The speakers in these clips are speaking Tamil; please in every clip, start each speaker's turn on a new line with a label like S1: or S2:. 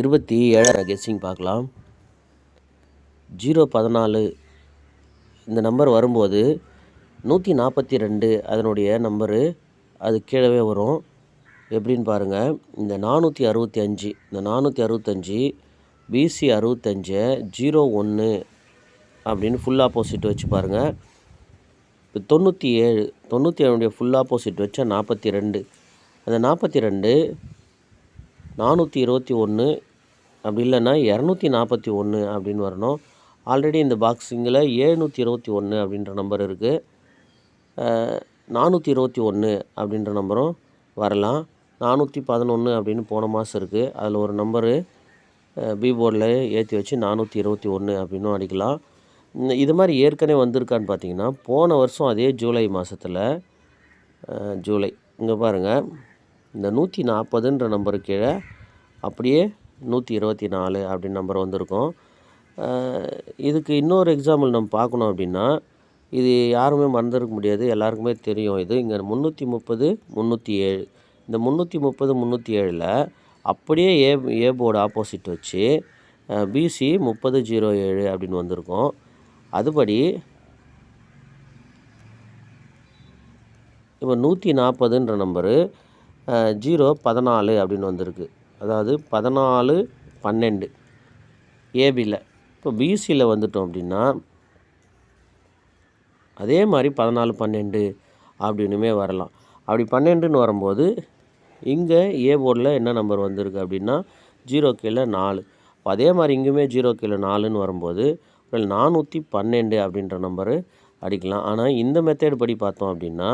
S1: 27 கெஸ்ஸிங் பார்க்கலாம். 014 இந்த நம்பர் வரும்போது 142 அதனுடைய நம்பரு அது கீழவே வரும். எப்படின்னு பாருங்கள். இந்த 465 இந்த 465 பிசி 65 01 அப்படின்னு ஃபுல் ஆப்போசிட் வச்சு பாருங்கள். இப்போ 97 ஃபுல் ஆப்போசிட் வச்சா 42. அந்த 42 421 அப்படி இல்லைன்னா 241 அப்படின்னு வரணும். ஆல்ரெடி இந்த பாக்ஸிங்கில் 721 அப்படின்ற நம்பர் இருக்குது. 421 அப்படின்ற நம்பரும் வரலாம். 411 அப்படின்னு போன மாதம் இருக்குது. அதில் ஒரு நம்பரு பி போர்டில் ஏற்றி வச்சு 421 அப்படின்னும் அடிக்கலாம். இது மாதிரி ஏற்கனவே வந்திருக்கான்னு பார்த்தீங்கன்னா போன வருஷம் அதே ஜூலை மாதத்தில் ஜூலை இங்கே பாருங்கள், இந்த 140ன்ற நம்பரு கீழே அப்படியே 124 அப்படின்னு நம்பர் வந்திருக்கும். இதுக்கு இன்னொரு எக்ஸாம்பிள் நம்ம பார்க்கணும் அப்படின்னா, இது யாருமே மறந்துருக்க முடியாது, எல்லாருக்குமே தெரியும். இது இங்கே 330 307 இந்த 330 307ல் அப்படியே ஏ போர்டு ஆப்போசிட் வச்சு பிசி 3007 அப்படின்னு வந்திருக்கும். அதுபடி இப்போ 140ன்ற நம்பரு 014 அப்படின்னு வந்திருக்கு. அதாவது 1412 ஏபியில். இப்போ பிசியில் வந்துட்டோம் அப்படின்னா அதே மாதிரி 1412 அப்படின்னுமே வரலாம். அப்படி 12ன்னு வரும்போது இங்கே ஏ போர்டில் என்ன நம்பர் வந்திருக்கு அப்படின்னா 0 கீழே 4. அதே மாதிரி இங்கேயுமே 0 கீழே 4ன்னு வரும்போது 412 அப்படின்ற நம்பரு அடிக்கலாம். ஆனால் இந்த மெத்தேட் படி பார்த்தோம் அப்படின்னா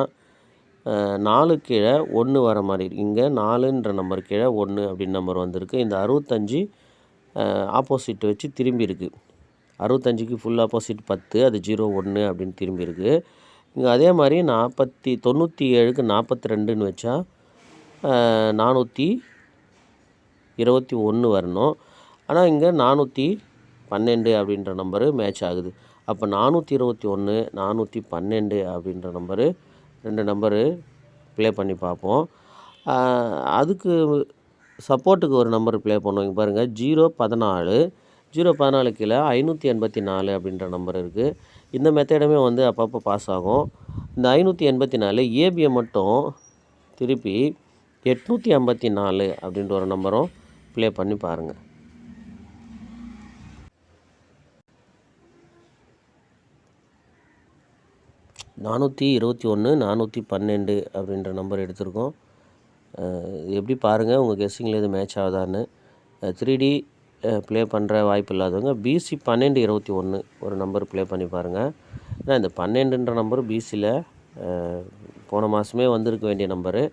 S1: 4 கீழே 1 வர மாதிரி இங்கே 4ன்ற நம்பர் கீழே 1 அப்படின்னு நம்பர் வந்திருக்கு. இந்த 65 ஆப்போசிட் வச்சு திரும்பி இருக்குது. 65க்கு ஃபுல் ஆப்போசிட் 10, அது 01 அப்படின்னு திரும்பி இருக்குது. இங்கே அதே மாதிரி 97க்கு 42ன்னு வச்சா 421 வரணும். ஆனால் இங்கே 412 அப்படின்ற நம்பரு மேட்ச் ஆகுது. அப்போ 421 412 அப்படின்ற நம்பரு 2 நம்பரு ப்ளே பண்ணி பார்ப்போம். அதுக்கு சப்போர்ட்டுக்கு ஒரு நம்பர் ப்ளே பண்ணுவோம். இங்கே பாருங்கள், 014 கீழே 584 அப்படின்ற நம்பர் இருக்குது. இந்த மெத்தேடுமே வந்து அப்பப்போ பாஸ் ஆகும். இந்த 584 ஏபியை மட்டும் திருப்பி 854 அப்படின்ற ஒரு நம்பரும் ப்ளே பண்ணி பாருங்கள். நானூற்றி 412 அப்படின்ற நம்பர் எடுத்திருக்கோம். எப்படி பாருங்கள் உங்கள் கெஸ்ஸிங்கில் இது மேட்ச் ஆகுதான்னு. 3D ப்ளே பண்ணுற வாய்ப்பு இல்லாதவங்க பிசி 1221 ஒரு நம்பர் ப்ளே பண்ணி பாருங்கள். ஏன்னா இந்த 12ன்ற நம்பர் பிசியில் போன மாதமே வந்திருக்க வேண்டிய நம்பரு.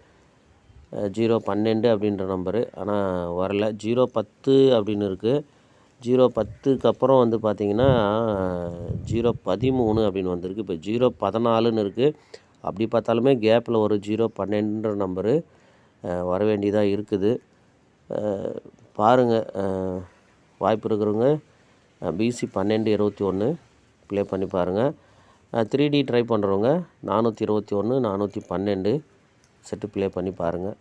S1: 012 அப்படின்ற நம்பரு ஆனால் வரல. 010 அப்படின்னு இருக்குது. 010க்கு அப்புறம் வந்து பார்த்திங்கன்னா 013 அப்படின்னு வந்திருக்கு. இப்போ 014ன்னு இருக்குது. அப்படி பார்த்தாலுமே கேப்பில் ஒரு 012ன்ற நம்பரு வர வேண்டியதாக இருக்குது. பாருங்கள், வாய்ப்பு இருக்கிறவங்க பிசி 1221 ப்ளே பண்ணி பாருங்கள். 3D ட்ரை பண்ணுறவங்க 421 412 செட்டு ப்ளே பண்ணி பாருங்கள்.